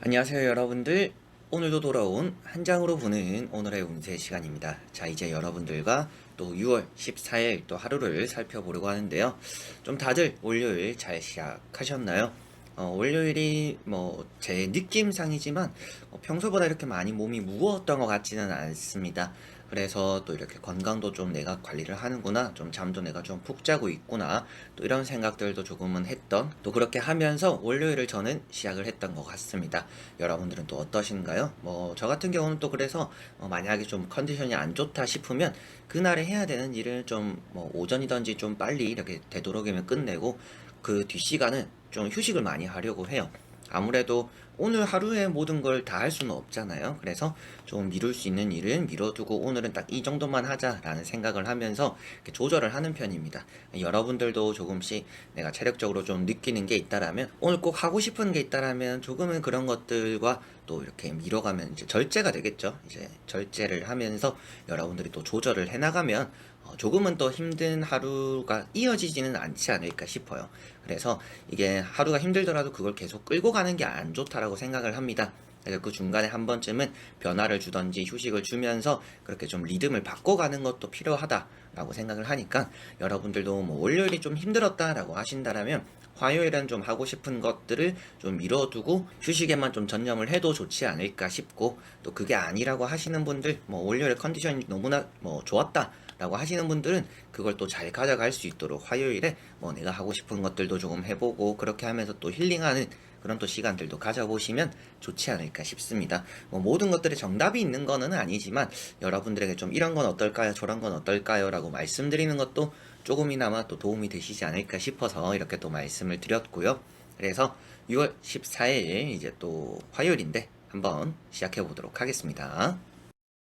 안녕하세요 여러분들. 오늘도 돌아온 한 장으로 보는 오늘의 운세 시간입니다. 자, 이제 여러분들과 또 6월 14일 또 하루를 살펴보려고 하는데요. 좀 다들 월요일 잘 시작하셨나요? 월요일이 뭐 제 느낌상이지만 평소보다 이렇게 많이 몸이 무거웠던 것 같지는 않습니다. 그래서 또 이렇게 건강도 좀 내가 관리를 하는구나, 좀 잠도 내가 좀 푹 자고 있구나, 또 이런 생각들도 조금은 했던, 또 그렇게 하면서 월요일을 저는 시작을 했던 것 같습니다. 여러분들은 또 어떠신가요? 뭐 저 같은 경우는 또 그래서 만약에 좀 컨디션이 안 좋다 싶으면 그날에 해야 되는 일을 좀 뭐 오전이든지 좀 빨리 이렇게 되도록이면 끝내고, 그 뒷시간은 좀 휴식을 많이 하려고 해요. 아무래도 오늘 하루에 모든 걸 다 할 수는 없잖아요. 그래서 좀 미룰 수 있는 일은 미뤄두고 오늘은 딱 이 정도만 하자라는 생각을 하면서 이렇게 조절을 하는 편입니다. 여러분들도 조금씩 내가 체력적으로 좀 느끼는 게 있다라면, 오늘 꼭 하고 싶은 게 있다라면 조금은 그런 것들과 또 이렇게 미뤄가면 이제 절제가 되겠죠. 이제 절제를 하면서 여러분들이 또 조절을 해나가면 조금은 더 힘든 하루가 이어지지는 않지 않을까 싶어요. 그래서 이게 하루가 힘들더라도 그걸 계속 끌고 가는 게 안 좋다라고 생각을 합니다. 그래서 그 중간에 한 번쯤은 변화를 주던지 휴식을 주면서 그렇게 좀 리듬을 바꿔가는 것도 필요하다라고 생각을 하니까, 여러분들도 뭐 월요일이 좀 힘들었다라고 하신다라면 화요일은 좀 하고 싶은 것들을 좀 미뤄두고 휴식에만 좀 전념을 해도 좋지 않을까 싶고, 또 그게 아니라고 하시는 분들, 뭐 월요일 컨디션이 너무나 뭐 좋았다 라고 하시는 분들은 그걸 또 잘 가져갈 수 있도록 화요일에 뭐 내가 하고 싶은 것들도 조금 해보고, 그렇게 하면서 또 힐링하는 그런 또 시간들도 가져보시면 좋지 않을까 싶습니다. 뭐 모든 것들에 정답이 있는 거는 아니지만, 여러분들에게 좀 이런 건 어떨까요, 저런 건 어떨까요 라고 말씀드리는 것도 조금이나마 또 도움이 되시지 않을까 싶어서 이렇게 또 말씀을 드렸고요. 그래서 6월 14일 이제 또 화요일인데 한번 시작해 보도록 하겠습니다.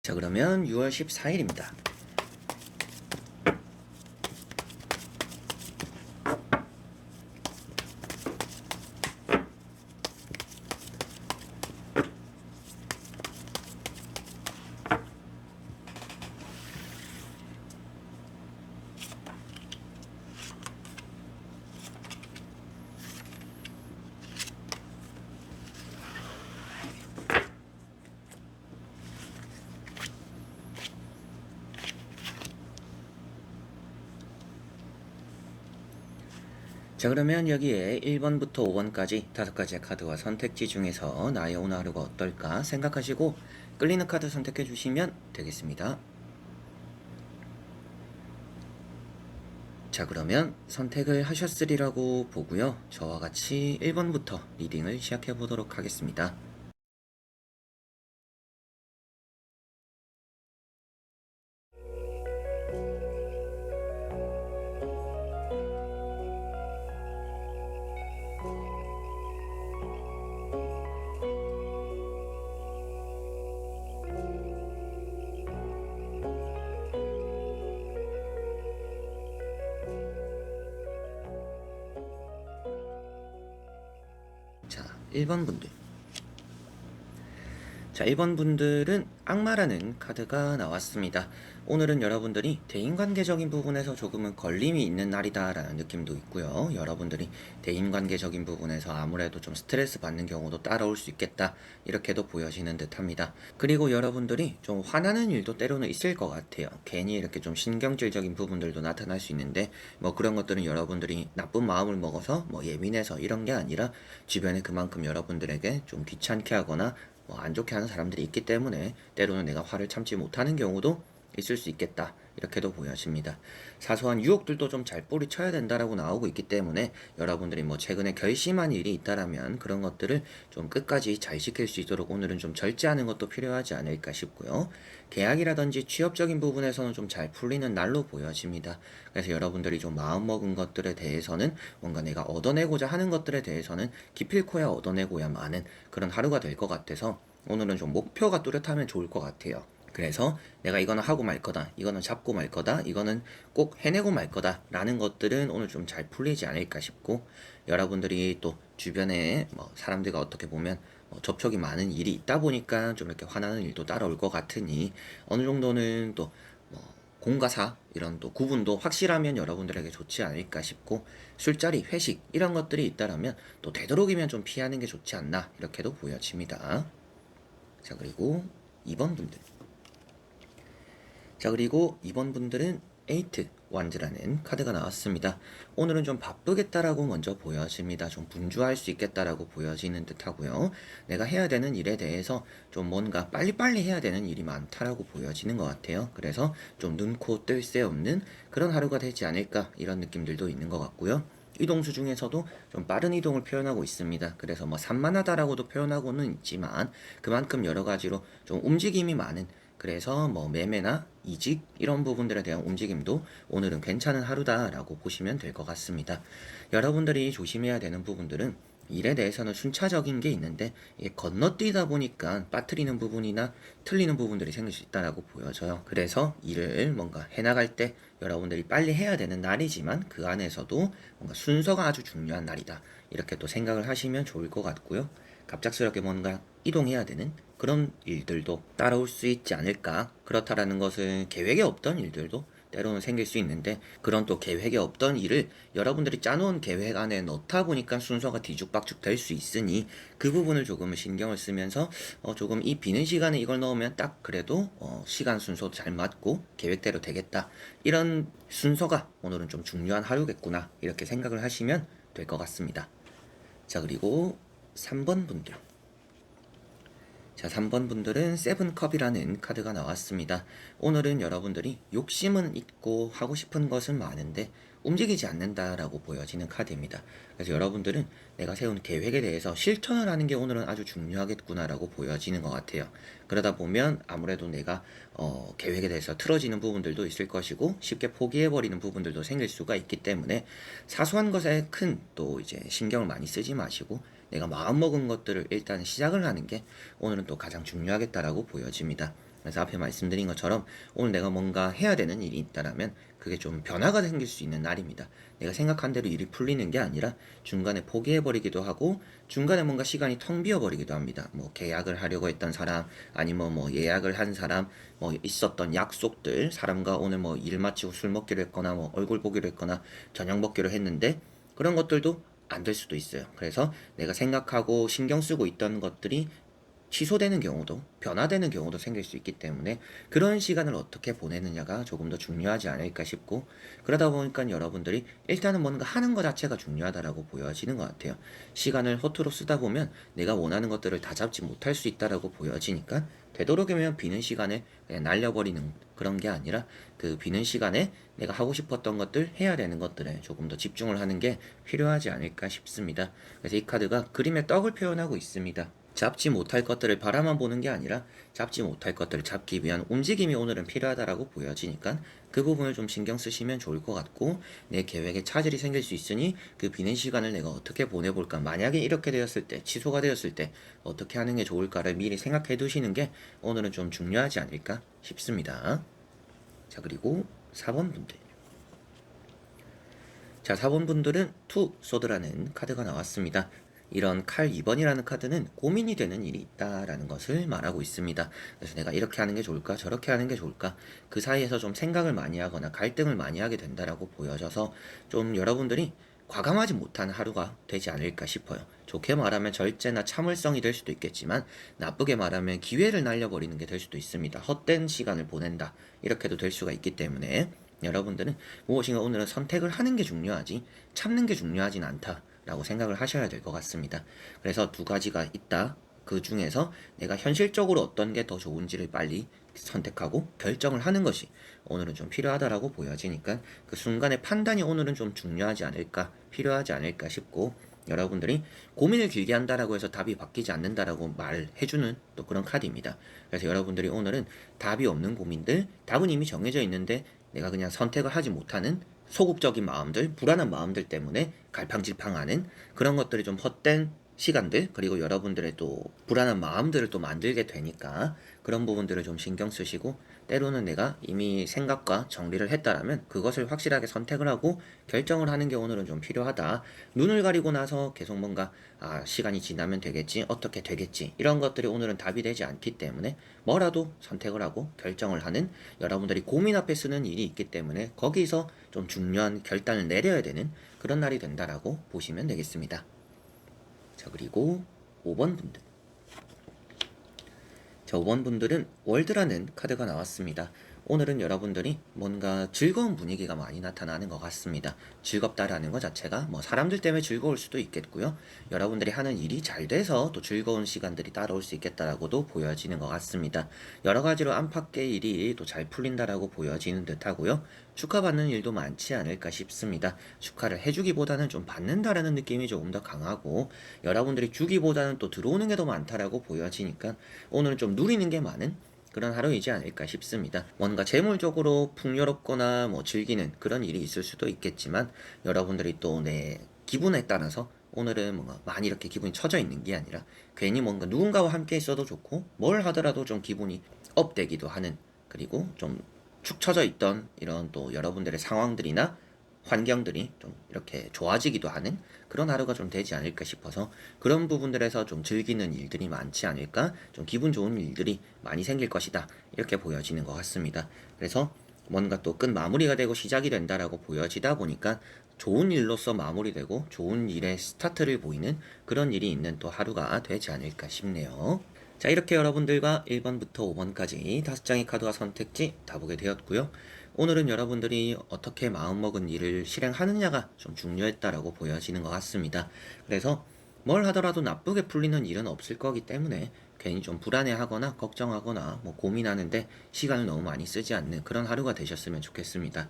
자, 그러면 6월 14일입니다. 자, 그러면 여기에 1번부터 5번까지 5가지의 카드와 선택지 중에서 나의 오늘 하루가 어떨까 생각하시고 끌리는 카드 선택해 주시면 되겠습니다. 자, 그러면 선택을 하셨으리라고 보고요. 저와 같이 1번부터 리딩을 시작해 보도록 하겠습니다. 자, 1번 분들. 자, 1번 분들은 악마라는 카드가 나왔습니다. 오늘은 여러분들이 대인관계적인 부분에서 조금은 걸림이 있는 날이다라는 느낌도 있고요. 여러분들이 대인관계적인 부분에서 아무래도 좀 스트레스 받는 경우도 따라올 수 있겠다, 이렇게도 보여지는 듯 합니다. 그리고 여러분들이 좀 화나는 일도 때로는 있을 것 같아요. 괜히 이렇게 좀 신경질적인 부분들도 나타날 수 있는데, 뭐 그런 것들은 여러분들이 나쁜 마음을 먹어서 뭐 예민해서 이런 게 아니라, 주변에 그만큼 여러분들에게 좀 귀찮게 하거나 뭐 안 좋게 하는 사람들이 있기 때문에 때로는 내가 화를 참지 못하는 경우도 있을 수 있겠다, 이렇게도 보여집니다. 사소한 유혹들도 좀 잘 뿌리쳐야 된다라고 나오고 있기 때문에, 여러분들이 뭐 최근에 결심한 일이 있다라면 그런 것들을 좀 끝까지 잘 지킬 수 있도록 오늘은 좀 절제하는 것도 필요하지 않을까 싶고요. 계약이라든지 취업적인 부분에서는 좀 잘 풀리는 날로 보여집니다. 그래서 여러분들이 좀 마음먹은 것들에 대해서는, 뭔가 내가 얻어내고자 하는 것들에 대해서는 기필코야 얻어내고야만은 그런 하루가 될 것 같아서, 오늘은 좀 목표가 뚜렷하면 좋을 것 같아요. 그래서 내가 이거는 하고 말 거다, 이거는 잡고 말 거다, 이거는 꼭 해내고 말 거다 라는 것들은 오늘 좀 잘 풀리지 않을까 싶고, 여러분들이 또 주변에 뭐 사람들과 어떻게 보면 접촉이 많은 일이 있다 보니까 좀 이렇게 화나는 일도 따라올 것 같으니, 어느 정도는 또 뭐 공과 사 이런 또 구분도 확실하면 여러분들에게 좋지 않을까 싶고, 술자리, 회식 이런 것들이 있다라면 또 되도록이면 좀 피하는 게 좋지 않나 이렇게도 보여집니다. 자, 그리고 2번 분들. 자, 그리고 2번 분들은 에이트 완즈라는 카드가 나왔습니다. 오늘은 좀 바쁘겠다라고 먼저 보여집니다. 좀 분주할 수 있겠다라고 보여지는 듯 하고요. 내가 해야 되는 일에 대해서 좀 뭔가 빨리빨리 해야 되는 일이 많다라고 보여지는 것 같아요. 그래서 좀 눈코 뜰 새 없는 그런 하루가 되지 않을까 이런 느낌들도 있는 것 같고요. 이동수 중에서도 좀 빠른 이동을 표현하고 있습니다. 그래서 뭐 산만하다라고도 표현하고는 있지만 그만큼 여러 가지로 좀 움직임이 많은, 그래서 뭐 매매나 이직 이런 부분들에 대한 움직임도 오늘은 괜찮은 하루다라고 보시면 될 것 같습니다. 여러분들이 조심해야 되는 부분들은 일에 대해서는 순차적인 게 있는데 이게 건너뛰다 보니까 빠뜨리는 부분이나 틀리는 부분들이 생길 수 있다라고 보여져요. 그래서 일을 뭔가 해나갈 때 여러분들이 빨리 해야 되는 날이지만 그 안에서도 뭔가 순서가 아주 중요한 날이다, 이렇게 또 생각을 하시면 좋을 것 같고요. 갑작스럽게 뭔가 이동해야 되는 그런 일들도 따라올 수 있지 않을까. 그렇다라는 것은 계획에 없던 일들도 때로는 생길 수 있는데, 그런 또 계획에 없던 일을 여러분들이 짜놓은 계획 안에 넣다 보니까 순서가 뒤죽박죽 될 수 있으니 그 부분을 조금 신경을 쓰면서 조금 이 비는 시간에 이걸 넣으면 딱 그래도 시간 순서도 잘 맞고 계획대로 되겠다, 이런 순서가 오늘은 좀 중요한 하루겠구나 이렇게 생각을 하시면 될 것 같습니다. 자, 그리고 3번 분들. 자, 3번 분들은 세븐컵이라는 카드가 나왔습니다. 오늘은 여러분들이 욕심은 있고 하고 싶은 것은 많은데 움직이지 않는다라고 보여지는 카드입니다. 그래서 여러분들은 내가 세운 계획에 대해서 실천을 하는 게 오늘은 아주 중요하겠구나라고 보여지는 것 같아요. 그러다 보면 아무래도 내가 계획에 대해서 틀어지는 부분들도 있을 것이고 쉽게 포기해버리는 부분들도 생길 수가 있기 때문에 사소한 것에 큰 또 이제 신경을 많이 쓰지 마시고 내가 마음먹은 것들을 일단 시작을 하는 게 오늘은 또 가장 중요하겠다라고 보여집니다. 그래서 앞에 말씀드린 것처럼 오늘 내가 뭔가 해야 되는 일이 있다라면 그게 좀 변화가 생길 수 있는 날입니다. 내가 생각한 대로 일이 풀리는 게 아니라 중간에 포기해버리기도 하고 중간에 뭔가 시간이 텅 비어버리기도 합니다. 뭐 계약을 하려고 했던 사람, 아니면 뭐 예약을 한 사람, 뭐 있었던 약속들, 사람과 오늘 뭐 일 마치고 술 먹기로 했거나 뭐 얼굴 보기로 했거나 저녁 먹기로 했는데 그런 것들도 안 될 수도 있어요. 그래서 내가 생각하고 신경 쓰고 있던 것들이 취소되는 경우도, 변화되는 경우도 생길 수 있기 때문에 그런 시간을 어떻게 보내느냐가 조금 더 중요하지 않을까 싶고, 그러다 보니까 여러분들이 일단은 뭔가 하는 것 자체가 중요하다라고 보여지는 것 같아요. 시간을 허투루 쓰다 보면 내가 원하는 것들을 다 잡지 못할 수 있다라고 보여지니까 되도록이면 비는 시간에 그냥 날려버리는 그런 게 아니라 그 비는 시간에 내가 하고 싶었던 것들, 해야 되는 것들에 조금 더 집중을 하는 게 필요하지 않을까 싶습니다. 그래서 이 카드가 그림의 떡을 표현하고 있습니다. 잡지 못할 것들을 바라만 보는 게 아니라 잡지 못할 것들을 잡기 위한 움직임이 오늘은 필요하다라고 보여지니까 그 부분을 좀 신경 쓰시면 좋을 것 같고, 내 계획에 차질이 생길 수 있으니 그 비는 시간을 내가 어떻게 보내볼까, 만약에 이렇게 되었을 때, 취소가 되었을 때 어떻게 하는 게 좋을까를 미리 생각해 두시는 게 오늘은 좀 중요하지 않을까 싶습니다. 자, 그리고 4번 분들. 자, 4번 분들은 투 소드라는 카드가 나왔습니다. 이런 칼 2번이라는 카드는 고민이 되는 일이 있다라는 것을 말하고 있습니다. 그래서 내가 이렇게 하는 게 좋을까, 저렇게 하는 게 좋을까, 그 사이에서 좀 생각을 많이 하거나 갈등을 많이 하게 된다라고 보여져서 좀 여러분들이 과감하지 못한 하루가 되지 않을까 싶어요. 좋게 말하면 절제나 참을성이 될 수도 있겠지만 나쁘게 말하면 기회를 날려버리는 게 될 수도 있습니다. 헛된 시간을 보낸다, 이렇게도 될 수가 있기 때문에 여러분들은 무엇인가 오늘은 선택을 하는 게 중요하지 참는 게 중요하진 않다라고 생각을 하셔야 될 것 같습니다. 그래서 두 가지가 있다. 그 중에서 내가 현실적으로 어떤 게 더 좋은지를 빨리 선택하고 결정을 하는 것이 오늘은 좀 필요하다라고 보여지니까 그 순간의 판단이 오늘은 좀 중요하지 않을까, 필요하지 않을까 싶고, 여러분들이 고민을 길게 한다라고 해서 답이 바뀌지 않는다라고 말해주는 또 그런 카드입니다. 그래서 여러분들이 오늘은 답이 없는 고민들, 답은 이미 정해져 있는데 내가 그냥 선택을 하지 못하는 소극적인 마음들, 불안한 마음들 때문에 갈팡질팡하는 그런 것들이 좀 헛된 시간들, 그리고 여러분들의 또 불안한 마음들을 또 만들게 되니까 그런 부분들을 좀 신경 쓰시고, 때로는 내가 이미 생각과 정리를 했다라면 그것을 확실하게 선택을 하고 결정을 하는 게 오늘은 좀 필요하다. 눈을 가리고 나서 계속 뭔가 시간이 지나면 되겠지, 어떻게 되겠지, 이런 것들이 오늘은 답이 되지 않기 때문에 뭐라도 선택을 하고 결정을 하는, 여러분들이 고민 앞에 쓰는 일이 있기 때문에 거기서 좀 중요한 결단을 내려야 되는 그런 날이 된다라고 보시면 되겠습니다. 자, 그리고 5번 분들. 자, 5번 분들은 월드라는 카드가 나왔습니다. 오늘은 여러분들이 뭔가 즐거운 분위기가 많이 나타나는 것 같습니다. 즐겁다라는 것 자체가 뭐 사람들 때문에 즐거울 수도 있겠고요. 여러분들이 하는 일이 잘 돼서 또 즐거운 시간들이 따라올 수 있겠다라고도 보여지는 것 같습니다. 여러 가지로 안팎의 일이 또 잘 풀린다라고 보여지는 듯 하고요. 축하받는 일도 많지 않을까 싶습니다. 축하를 해주기보다는 좀 받는다라는 느낌이 조금 더 강하고, 여러분들이 주기보다는 또 들어오는 게 더 많다라고 보여지니까 오늘은 좀 누리는 게 많은 그런 하루이지 않을까 싶습니다. 뭔가 재물적으로 풍요롭거나 뭐 즐기는 그런 일이 있을 수도 있겠지만, 여러분들이 또 내 기분에 따라서 오늘은 뭔가 많이 이렇게 기분이 처져 있는 게 아니라 괜히 뭔가 누군가와 함께 있어도 좋고 뭘 하더라도 좀 기분이 업되기도 하는, 그리고 좀 축 처져 있던 이런 또 여러분들의 상황들이나 환경들이 좀 이렇게 좋아지기도 하는 그런 하루가 좀 되지 않을까 싶어서, 그런 부분들에서 좀 즐기는 일들이 많지 않을까, 좀 기분 좋은 일들이 많이 생길 것이다, 이렇게 보여지는 것 같습니다. 그래서 뭔가 또 끝 마무리가 되고 시작이 된다라고 보여지다 보니까 좋은 일로서 마무리되고 좋은 일의 스타트를 보이는 그런 일이 있는 또 하루가 되지 않을까 싶네요. 자, 이렇게 여러분들과 1번부터 5번까지 5장의 카드와 선택지 다 보게 되었고요. 오늘은 여러분들이 어떻게 마음먹은 일을 실행하느냐가 좀 중요했다라고 보여지는 것 같습니다. 그래서 뭘 하더라도 나쁘게 풀리는 일은 없을 거기 때문에 괜히 좀 불안해하거나 걱정하거나 뭐 고민하는데 시간을 너무 많이 쓰지 않는 그런 하루가 되셨으면 좋겠습니다.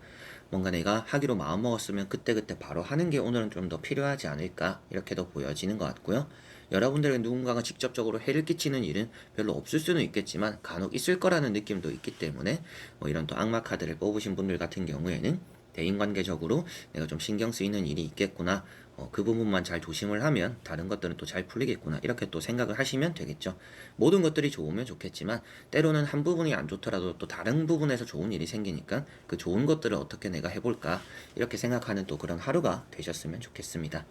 뭔가 내가 하기로 마음먹었으면 그때그때 바로 하는 게 오늘은 좀 더 필요하지 않을까, 이렇게도 보여지는 것 같고요. 여러분들에게 누군가가 직접적으로 해를 끼치는 일은 별로 없을 수는 있겠지만 간혹 있을 거라는 느낌도 있기 때문에, 뭐 이런 또 악마 카드를 뽑으신 분들 같은 경우에는 대인관계적으로 내가 좀 신경 쓰이는 일이 있겠구나, 그 부분만 잘 조심을 하면 다른 것들은 또 잘 풀리겠구나, 이렇게 또 생각을 하시면 되겠죠. 모든 것들이 좋으면 좋겠지만 때로는 한 부분이 안 좋더라도 또 다른 부분에서 좋은 일이 생기니까 그 좋은 것들을 어떻게 내가 해볼까, 이렇게 생각하는 또 그런 하루가 되셨으면 좋겠습니다.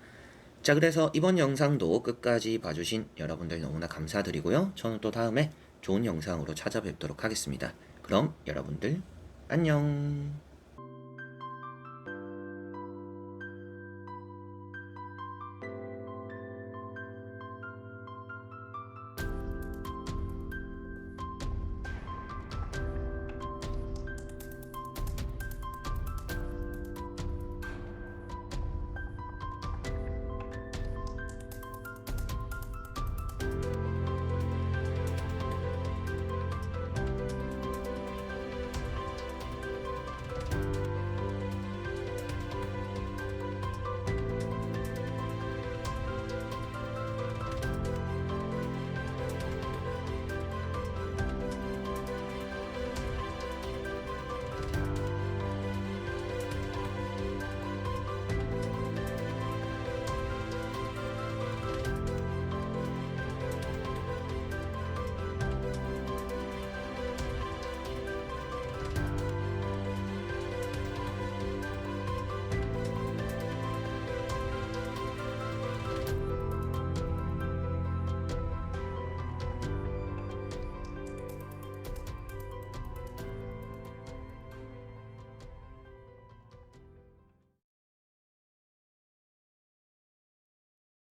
자, 그래서 이번 영상도 끝까지 봐주신 여러분들 너무나 감사드리고요. 저는 또 다음에 좋은 영상으로 찾아뵙도록 하겠습니다. 그럼 여러분들 안녕.